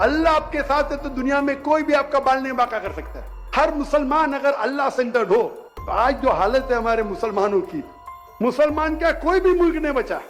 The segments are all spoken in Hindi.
अल्लाह आपके साथ है तो दुनिया में कोई भी आपका बाल नहीं बांका कर सकता है। हर मुसलमान अगर अल्लाह सेंटर्ड हो तो आज जो हालत है हमारे मुसलमानों की, मुसलमान क्या कोई भी मुल्क नहीं बचा।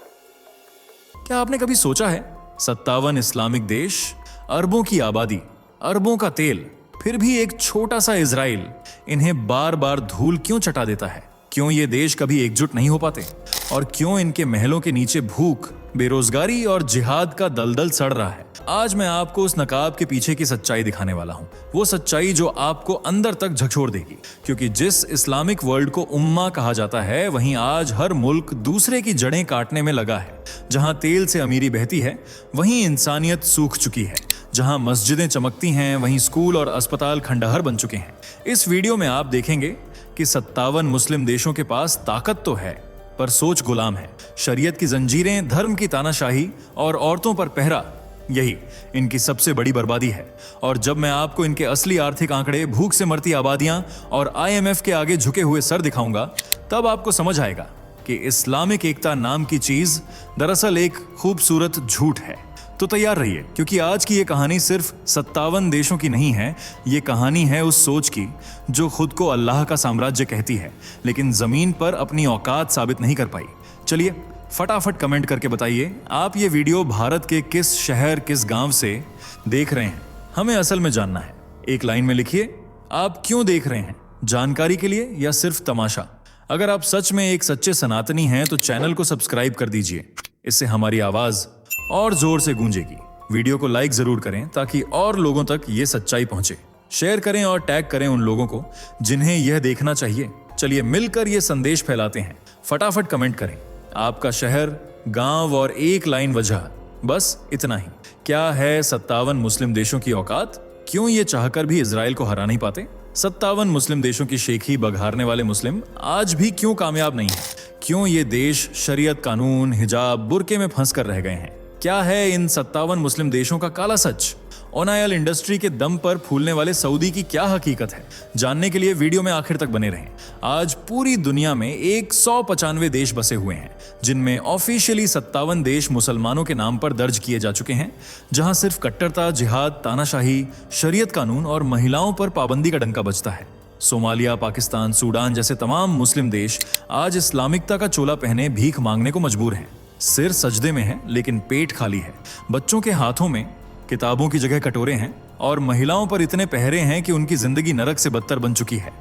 क्या आपने कभी सोचा है 57 इस्लामिक देश, अरबों की आबादी, अरबों का तेल, फिर भी एक छोटा सा इजराइल इन्हें बार बार धूल क्यों चटा देता है? क्यों ये देश कभी एकजुट नहीं हो पाते? और क्यों इनके महलों के नीचे भूख, बेरोजगारी और जिहाद का दलदल सड़ रहा है? आज मैं आपको उस नकाब के पीछे की सच्चाई दिखाने वाला हूं, वो सच्चाई जो आपको अंदर तक झकझोर देगी। क्योंकि जिस इस्लामिक वर्ल्ड को उम्मा कहा जाता है, वहीं आज हर मुल्क दूसरे की जड़ें काटने में लगा है। जहां तेल से अमीरी बहती है, वहीं इंसानियत सूख चुकी है। जहां मस्जिदें चमकती हैं, वहीं स्कूल और अस्पताल खंडहर बन चुके हैं। इस वीडियो में आप देखेंगे कि 57 मुस्लिम देशों के पास ताकत तो है, पर सोच गुलाम है। शरीयत की जंजीरें, धर्म की तानाशाही और औरतों पर पहरा, यही इनकी सबसे बड़ी बर्बादी है। और जब मैं आपको इनके असली आर्थिक आंकड़े, भूख से मरती आबादियां और IMF के आगे झुके हुए सर दिखाऊंगा, तब आपको समझ आएगा कि इस्लामिक एकता नाम की चीज दरअसल एक खूबसूरत झूठ है। तो तैयार रहिए, क्योंकि आज की ये कहानी सिर्फ 57 देशों की नहीं है। ये कहानी है उस सोच की जो खुद को अल्लाह का साम्राज्य कहती है, लेकिन जमीन पर अपनी औकात साबित नहीं कर पाई। चलिए फटाफट कमेंट करके बताइए, आप ये वीडियो भारत के किस शहर, किस गांव से देख रहे हैं? हमें असल में जानना है। एक लाइन में लिखिए, आप क्यों देख रहे हैं? जानकारी के लिए या सिर्फ तमाशा? अगर आप सच में एक सच्चे सनातनी हैं तो चैनल को सब्सक्राइब कर दीजिए, इससे हमारी आवाज और जोर से गूंजेगी। वीडियो को लाइक जरूर करें ताकि और लोगों तक ये सच्चाई पहुंचे। शेयर करें और टैग करें उन लोगों को जिन्हें यह देखना चाहिए। चलिए मिलकर ये संदेश फैलाते हैं। फटाफट कमेंट करें आपका शहर, गांव और एक लाइन वजह, बस इतना ही। क्या है 57 मुस्लिम देशों की औकात? क्यों ये चाहकर भी इजराइल को हरा नहीं पाते? 57 मुस्लिम देशों की शेखी बघारने वाले मुस्लिम आज भी क्यों कामयाब नहीं है? क्यों ये देश शरीयत, कानून, हिजाब, बुर्के में फंस कर रह गए हैं? क्या है इन 57 मुस्लिम देशों का काला सच? ऑयल इंडस्ट्री के दम पर फूलने वाले सऊदी की क्या हकीकत है? जानने के लिए वीडियो में आखिर तक बने रहें। आज पूरी दुनिया में 195 देश बसे हुए हैं, जिनमें ऑफिशियली 57 देश मुसलमानों के नाम पर दर्ज किए जा चुके हैं, जहां सिर्फ कट्टरता, जिहाद, तानाशाही, शरीयत कानून और महिलाओं पर पाबंदी का डंका बजता है। सोमालिया, पाकिस्तान, सूडान जैसे तमाम मुस्लिम देश आज इस्लामिकता का चोला पहने भीख मांगने को मजबूर हैं। सिर सजदे में है लेकिन पेट खाली है। बच्चों के हाथों में किताबों की जगह कटोरे हैं और महिलाओं पर इतने पहरे हैं कि उनकी जिंदगी नरक से बदतर बन चुकी है।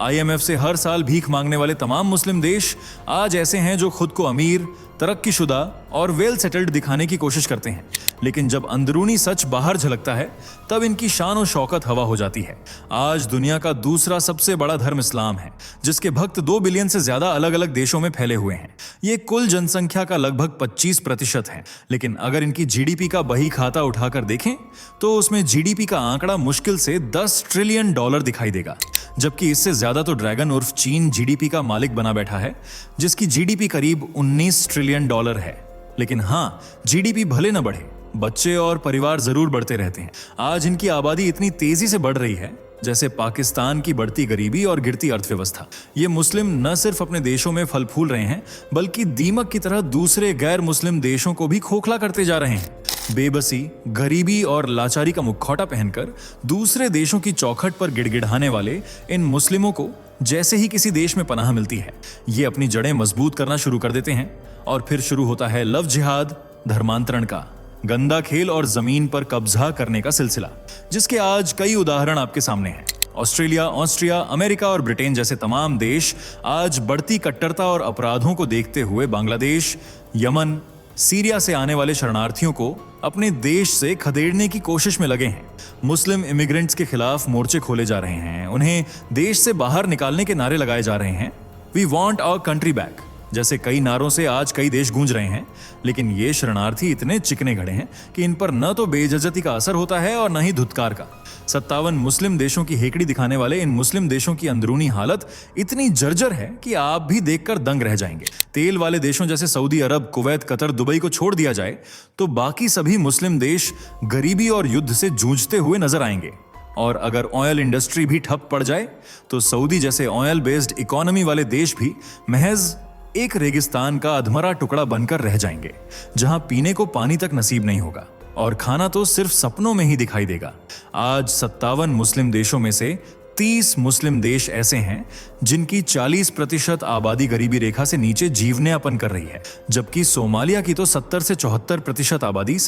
IMF से हर साल भीख मांगने वाले तमाम मुस्लिम देश आज ऐसे हैं जो खुद को अमीर, तरक्कीशुदा और वेल सेटल्ड दिखाने की कोशिश करते हैं, लेकिन जब अंदरूनी सच बाहर झलकता है तब इनकी शान और शौकत हवा हो जाती है। आज दुनिया का दूसरा सबसे बड़ा धर्म इस्लाम है, जिसके भक्त 2 बिलियन से ज्यादा अलग अलग देशों में फैले हुए हैं। ये कुल जनसंख्या का लगभग 25% है, लेकिन अगर इनकी GDP का बही खाता उठाकर देखें तो उसमें GDP का आंकड़ा मुश्किल से $10 ट्रिलियन दिखाई देगा। जबकि इससे ज्यादा तो ड्रैगन उर्फ चीन GDP का मालिक बना बैठा है, जिसकी GDP करीब $19 ट्रिलियन है। लेकिन हाँ, GDP भले न बढ़े, बच्चे और परिवार जरूर बढ़ते रहते हैं। आज इनकी आबादी इतनी तेजी से बढ़ रही है जैसे पाकिस्तान की बढ़ती गरीबी और गिरती अर्थव्यवस्था। ये मुस्लिम न सिर्फ अपने देशों में फल फूल रहे हैं, बल्कि दीमक की तरह दूसरे गैर मुस्लिम देशों को भी खोखला करते जा रहे हैं। बेबसी, गरीबी और लाचारी का मुखौटा पहनकर दूसरे देशों की चौखट पर गिड़गिड़ाने वाले इन मुस्लिमों को जैसे ही किसी देश में पनाह मिलती है, ये अपनी जड़ें मजबूत करना शुरू कर देते हैं। और फिर शुरू होता है लव जिहाद, धर्मांतरण का गंदा खेल और जमीन पर कब्जा करने का सिलसिला, जिसके आज कई उदाहरण आपके सामने हैं। ऑस्ट्रिया, अमेरिका और ब्रिटेन जैसे तमाम देश आज बढ़ती कट्टरता और अपराधों को देखते हुए बांग्लादेश, यमन, सीरिया से आने वाले शरणार्थियों को अपने देश से खदेड़ने की कोशिश में लगे हैं। मुस्लिम इमिग्रेंट्स के खिलाफ मोर्चे खोले जा रहे हैं, उन्हें देश से बाहर निकालने के नारे लगाए जा रहे हैं। We want our country back जैसे कई नारों से आज कई देश गूंज रहे हैं। लेकिन ये शरणार्थी इतने चिकने घड़े हैं कि इन पर न तो बेइज्जती का असर होता है और न ही धुतकार का। 57 मुस्लिम देशों की हेकड़ी दिखाने वाले इन मुस्लिम देशों की अंदरूनी हालत इतनी जर्जर है कि आप भी देखकर दंग रह जाएंगे। तेल वाले देशों जैसे सऊदी अरब, कुवैत, कतर, दुबई को छोड़ दिया जाए तो बाकी सभी मुस्लिम देश गरीबी और युद्ध से जूझते हुए नजर आएंगे। और अगर ऑयल इंडस्ट्री भी ठप पड़ जाए तो सऊदी जैसे ऑयल बेस्ड इकोनॉमी वाले देश भी महज एक रेगिस्तान का अधमरा टुकड़ा बनकर रह जाएंगे, जहां पीने को पानी तक नसीब नहीं होगा। और खाना तो सिर्फ सपनों में ही दिखाई देगा। आज 57 मुस्लिम देशों में से 30 मुस्लिम देश ऐसे हैं जिनकी 40% आबादी गरीबी रेखा से नीचे जीवनयापन कर रही है, जबकि सोमालिया की तो 70 से 74% आबादी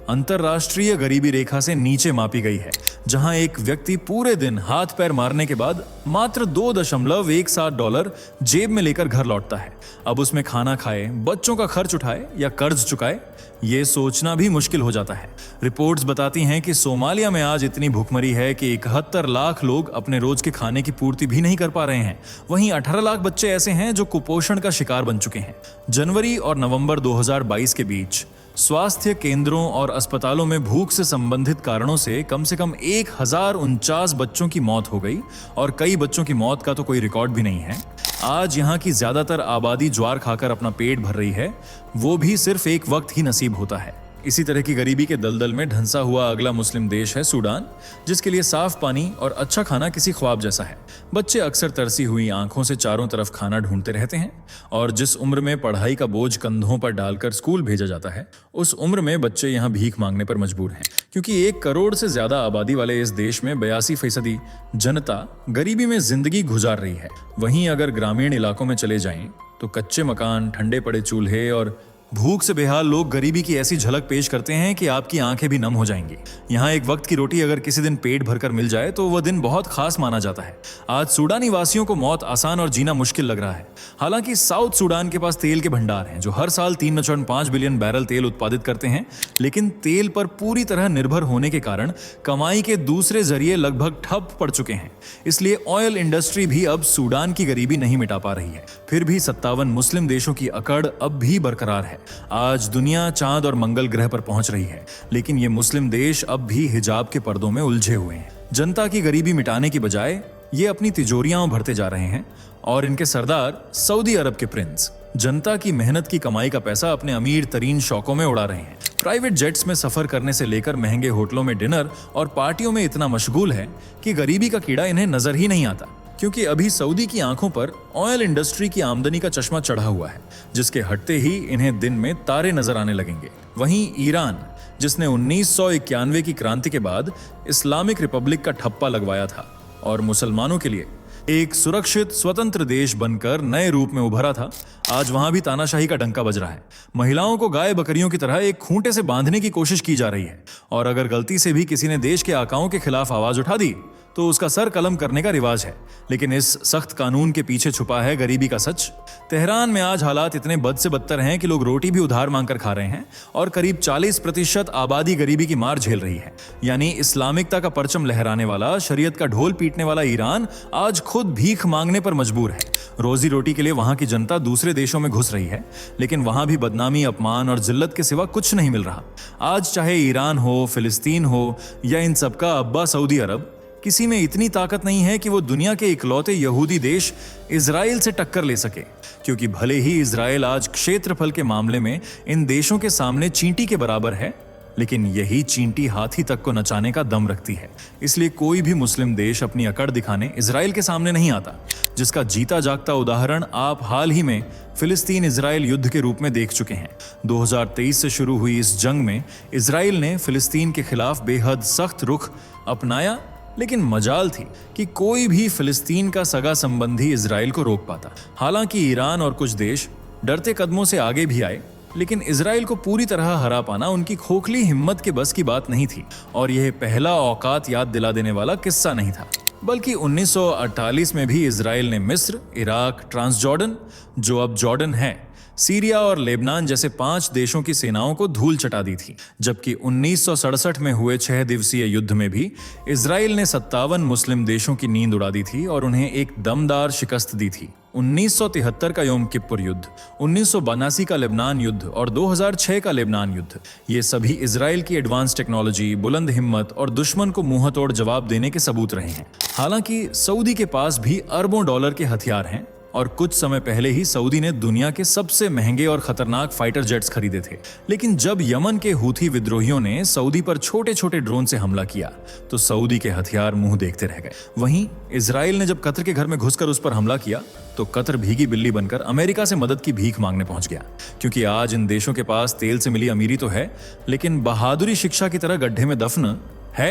अंतरराष्ट्रीय गरीबी रेखा से नीचे मापी गई है, जहां एक व्यक्ति पूरे दिन हाथ पैर मारने के बाद मात्र $2.17 जेब में लेकर घर लौटता है। अब उसमें खाना खाए, बच्चों का खर्च उठाए या कर्ज चुकाए, ये सोचना भी मुश्किल हो जाता है। रिपोर्ट्स बताती हैं कि सोमालिया में आज इतनी भूखमरी है कि 71 लाख लोग अपने रोज के खाने की पूर्ति भी नहीं कर पा रहे हैं। वहीं 18 लाख बच्चे ऐसे हैं जो कुपोषण का शिकार बन चुके हैं। जनवरी और नवंबर 2022 के बीच स्वास्थ्य केंद्रों और अस्पतालों में भूख से संबंधित कारणों से कम 1049 बच्चों की मौत हो गई और कई बच्चों की मौत का तो कोई रिकॉर्ड भी नहीं है। आज यहाँ की ज्यादातर आबादी ज्वार खाकर अपना पेट भर रही है, वो भी सिर्फ एक वक्त ही नसीब होता है। इसी तरह की गरीबी के दलदल में ढंसा हुआ अगला मुस्लिम देश है सूडान, जिसके लिए साफ पानी और अच्छा खाना किसी ख्वाब जैसा है। बच्चे अक्सर तरसी हुई आंखों से चारों तरफ खाना ढूंढते रहते हैं और जिस उम्र में पढ़ाई का बोझ कंधों पर डालकर स्कूल भेजा जाता है, उस उम्र में बच्चे यहाँ भीख मांगने पर मजबूर हैं, क्योंकि 1 करोड़ से ज्यादा आबादी वाले इस देश में 82% जनता गरीबी में जिंदगी गुजार रही है। वहीं अगर ग्रामीण इलाकों में चले जाएं तो कच्चे मकान, ठंडे पड़े चूल्हे और भूख से बेहाल लोग गरीबी की ऐसी झलक पेश करते हैं कि आपकी आंखें भी नम हो जाएंगी। यहाँ एक वक्त की रोटी अगर किसी दिन पेट भरकर मिल जाए तो वह दिन बहुत खास माना जाता है। आज सूडानी वासियों को मौत आसान और जीना मुश्किल लग रहा है। हालांकि साउथ सूडान के पास तेल के भंडार हैं जो हर साल 3.5 बिलियन बैरल तेल उत्पादित करते हैं, लेकिन तेल पर पूरी तरह निर्भर होने के कारण कमाई के दूसरे जरिए लगभग ठप पड़ चुके हैं। इसलिए ऑयल इंडस्ट्री भी अब सूडान की गरीबी नहीं मिटा पा रही है। फिर भी 57 मुस्लिम देशों की अकड़ अब भी बरकरार है। आज दुनिया चांद और मंगल ग्रह पर पहुंच रही है, लेकिन ये मुस्लिम देश अब भी हिजाब के पर्दों में उलझे हुए हैं। जनता की गरीबी मिटाने की बजाय ये अपनी तिजोरियां भरते जा रहे हैं और इनके सरदार सऊदी अरब के प्रिंस जनता की मेहनत की कमाई का पैसा अपने अमीर तरीन शौकों में उड़ा रहे हैं। प्राइवेट जेट्स में सफर करने से लेकर महंगे होटलों में डिनर और पार्टियों में इतना मशगूल है कि गरीबी का कीड़ा इन्हें नजर ही नहीं आता, क्योंकि अभी सऊदी की आंखों पर ऑयल इंडस्ट्री की आमदनी का चश्मा चढ़ा हुआ है, जिसके हटते ही इन्हें दिन में तारे नजर आने लगेंगे। वहीं ईरान, जिसने 1991 की क्रांति के बाद इस्लामिक रिपब्लिक का ठप्पा लगवाया था और मुसलमानों के लिए एक सुरक्षित स्वतंत्र देश बनकर नए रूप में उभरा था, आज वहां भी तानाशाही का डंका बज रहा है। महिलाओं को गाय बकरियों की तरह एक खूंटे से बांधने की कोशिश की जा रही है और अगर गलती से भी किसी ने देश के आकाओं के खिलाफ आवाज उठा दी तो उसका सर कलम करने का रिवाज है। लेकिन इस सख्त कानून के पीछे छुपा है गरीबी का सच। तेहरान में आज हालात इतने बद से बदतर हैं कि लोग रोटी भी उधार मांगकर खा रहे हैं और करीब 40% आबादी गरीबी की मार झेल रही है। यानी इस्लामिकता का परचम लहराने वाला, शरीयत का ढोल पीटने वाला ईरान आज खुद भीख मांगने पर मजबूर है। रोजी रोटी के लिए वहां की जनता दूसरे देशों में घुस रही है, लेकिन वहां भी बदनामी, अपमान और जिल्लत के सिवा कुछ नहीं मिल रहा। आज चाहे ईरान हो, फिलिस्तीन हो या इन सबका अब्बा सऊदी अरब, किसी में इतनी ताकत नहीं है कि वो दुनिया के इकलौते यहूदी देश इजराइल से टक्कर ले सके, क्योंकि भले ही इजराइल आज क्षेत्रफल के मामले में इन देशों के सामने चींटी के बराबर है, लेकिन यही चींटी हाथी तक को नचाने का दम रखती है। इसलिए कोई भी मुस्लिम देश अपनी अकड़ दिखाने इजराइल के सामने नहीं आता, जिसका जीता जागता उदाहरण आप हाल ही में फिलिस्तीन इजराइल युद्ध के रूप में देख चुके हैं। 2023 से शुरू हुई इस जंग में इजराइल ने फिलिस्तीन के खिलाफ बेहद सख्त रुख अपनाया, लेकिन मजाल थी कि कोई भी फिलिस्तीन का सगा संबंधी इजराइल को रोक पाता। हालांकि ईरान और कुछ देश डरते कदमों से आगे भी आए, लेकिन इजराइल को पूरी तरह हरा पाना उनकी खोखली हिम्मत के बस की बात नहीं थी। और यह पहला औकात याद दिला देने वाला किस्सा नहीं था, बल्कि 1948 में भी इजराइल ने मिस्र, इराक, ट्रांसजॉर्डन, जो अब जॉर्डन है, सीरिया और लेबनान जैसे 5 देशों की सेनाओं को धूल चटा दी थी। जबकि 1967 में हुए 6 दिवसीय युद्ध में भी इजराइल ने 57 मुस्लिम देशों की नींद उड़ा दी थी और उन्हें एक दमदार शिकस्त दी थी। 1973 का योम किप्पुर युद्ध, 1982 का लेबनान युद्ध और 2006 का लेबनान युद्ध, ये सभी इजराइल की एडवांस टेक्नोलॉजी, बुलंद हिम्मत और दुश्मन को मुंहतोड़ जवाब देने के सबूत रहे हैं। हालांकि सऊदी के पास भी अरबों डॉलर के हथियार हैं, और कुछ समय पहले ही सऊदी ने दुनिया के सबसे महंगे और खतरनाक फाइटर जेट्स खरीदे थे। लेकिन जब यमन के हूथी विद्रोहियों ने सऊदी पर छोटे छोटे ड्रोन से हमला किया तो सऊदी के हथियार मुंह देखते रह गए। वहीं इजराइल ने जब कतर के घर में घुसकर उस पर हमला किया तो कतर भीगी बिल्ली बनकर अमेरिका से मदद की भीख मांगने पहुंच गया, क्योंकि आज इन देशों के पास तेल से मिली अमीरी तो है, लेकिन बहादुरी शिक्षा की तरह गड्ढे में दफन है।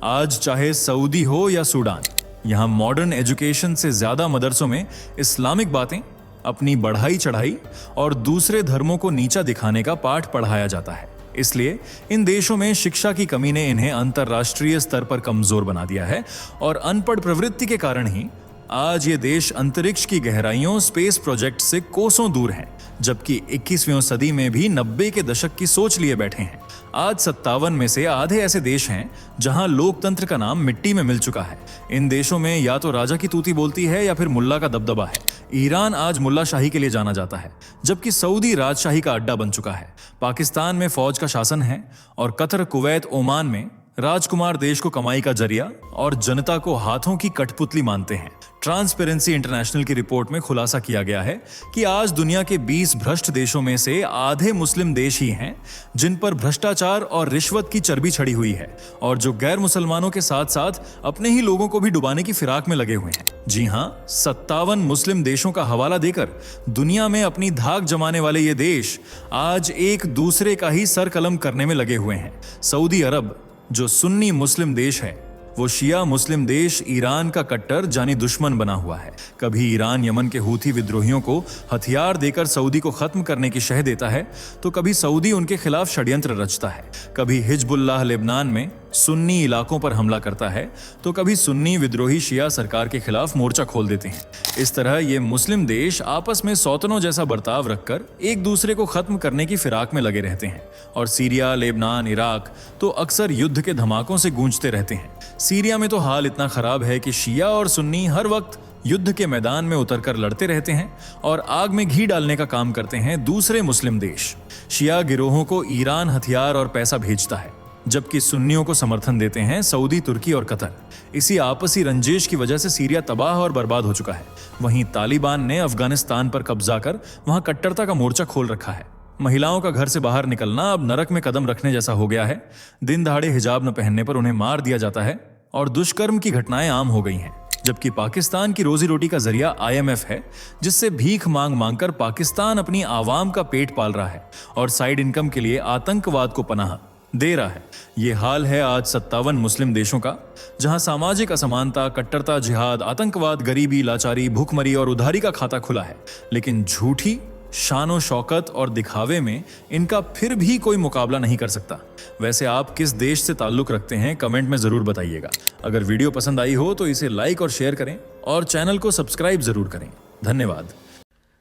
आज चाहे सऊदी हो या सूडान, यहाँ मॉडर्न एजुकेशन से ज्यादा मदरसों में इस्लामिक बातें, अपनी बढ़ाई चढ़ाई और दूसरे धर्मों को नीचा दिखाने का पाठ पढ़ाया जाता है। इसलिए इन देशों में शिक्षा की कमी ने इन्हें अंतर्राष्ट्रीय स्तर पर कमजोर बना दिया है और अनपढ़ प्रवृत्ति के कारण ही आज ये देश अंतरिक्ष की गहराइयों स्पेस प्रोजेक्ट से कोसों दूर हैं, जबकि 21वीं सदी में भी 90 के दशक की सोच लिए बैठे हैं। आज 57 में से आधे ऐसे देश हैं जहां लोकतंत्र का नाम मिट्टी में मिल चुका है। इन देशों में या तो राजा की तूती बोलती है या फिर मुल्ला का दबदबा है। ईरान आज मुल्ला शाही के लिए जाना जाता है, जबकि सऊदी राजशाही का अड्डा बन चुका है। पाकिस्तान में फौज का शासन है और कतर, कुवैत, ओमान में राजकुमार देश को कमाई का जरिया और जनता को हाथों की कठपुतली मानते हैं। ट्रांसपेरेंसी इंटरनेशनल की रिपोर्ट में खुलासा किया गया है कि आज दुनिया के 20 भ्रष्ट देशों में से आधे मुस्लिम देश ही हैं जिन पर भ्रष्टाचार और रिश्वत की चर्बी चढ़ी हुई है और जो गैर मुसलमानों के साथ साथ अपने ही लोगों को भी डुबाने की फिराक में लगे हुए हैं। जी हां, 57 मुस्लिम देशों का हवाला देकर दुनिया में अपनी धाक जमाने वाले ये देश आज एक दूसरे का ही सर कलम करने में लगे हुए हैं। सऊदी अरब जो सुन्नी मुस्लिम देश है, वो शिया मुस्लिम देश ईरान का कट्टर जानी दुश्मन बना हुआ है। कभी ईरान यमन के हूथी विद्रोहियों को हथियार देकर सऊदी को खत्म करने की शह देता है तो कभी सऊदी उनके खिलाफ षड्यंत्र रचता है। कभी हिजबुल्लाह लेबनान में सुन्नी इलाकों पर हमला करता है तो कभी सुन्नी विद्रोही शिया सरकार के खिलाफ मोर्चा खोल देते हैं। इस तरह ये मुस्लिम देश आपस में सौतनों जैसा बर्ताव रखकर एक दूसरे को खत्म करने की फिराक में लगे रहते हैं। और सीरिया, लेबनान, इराक तो अक्सर युद्ध के धमाकों से गूंजते रहते हैं। सीरिया में तो हाल इतना खराब है कि शिया और सुन्नी हर वक्त युद्ध के मैदान में उतरकर लड़ते रहते हैं और आग में घी डालने का काम करते हैं दूसरे मुस्लिम देश। शिया गिरोहों को ईरान हथियार और पैसा भेजता है, जबकि सुन्नियों को समर्थन देते हैं सऊदी, तुर्की और कतर। इसी आपसी रंजिश की वजह से सीरिया तबाह और बर्बाद हो चुका है। वहीं तालिबान ने अफगानिस्तान पर कब्जा कर वहां कट्टरता का मोर्चा खोल रखा है। महिलाओं का घर से बाहर निकलना अब नरक में कदम रखने जैसा हो गया है। दिन दहाड़े हिजाब न पहनने पर उन्हें मार दिया जाता है और दुष्कर्म की घटनाएं आम हो गई हैं। जबकि पाकिस्तान की रोजी रोटी का जरिया IMF है, जिससे भीख मांग मांग कर पाकिस्तान अपनी आवाम का पेट पाल रहा है और साइड इनकम के लिए आतंकवाद को पनाह दे रहा है। ये हाल है आज 57 मुस्लिम देशों का, जहां सामाजिक असमानता, कट्टरता, जिहाद, आतंकवाद, गरीबी, लाचारी, भूखमरी और उधारी का खाता खुला है। लेकिन झूठी शानो शौकत और दिखावे में इनका फिर भी कोई मुकाबला नहीं कर सकता। वैसे आप किस देश से ताल्लुक रखते हैं, कमेंट में जरूर बताइएगा। अगर वीडियो पसंद आई हो तो इसे लाइक और शेयर करें और चैनल को सब्सक्राइब जरूर करें। धन्यवाद।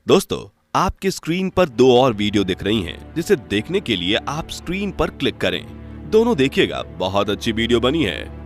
दोस्तों, आपकी स्क्रीन पर 2 और वीडियो दिख रही हैं, जिसे देखने के लिए आप स्क्रीन पर क्लिक करें। दोनों देखिएगा, बहुत अच्छी वीडियो बनी है।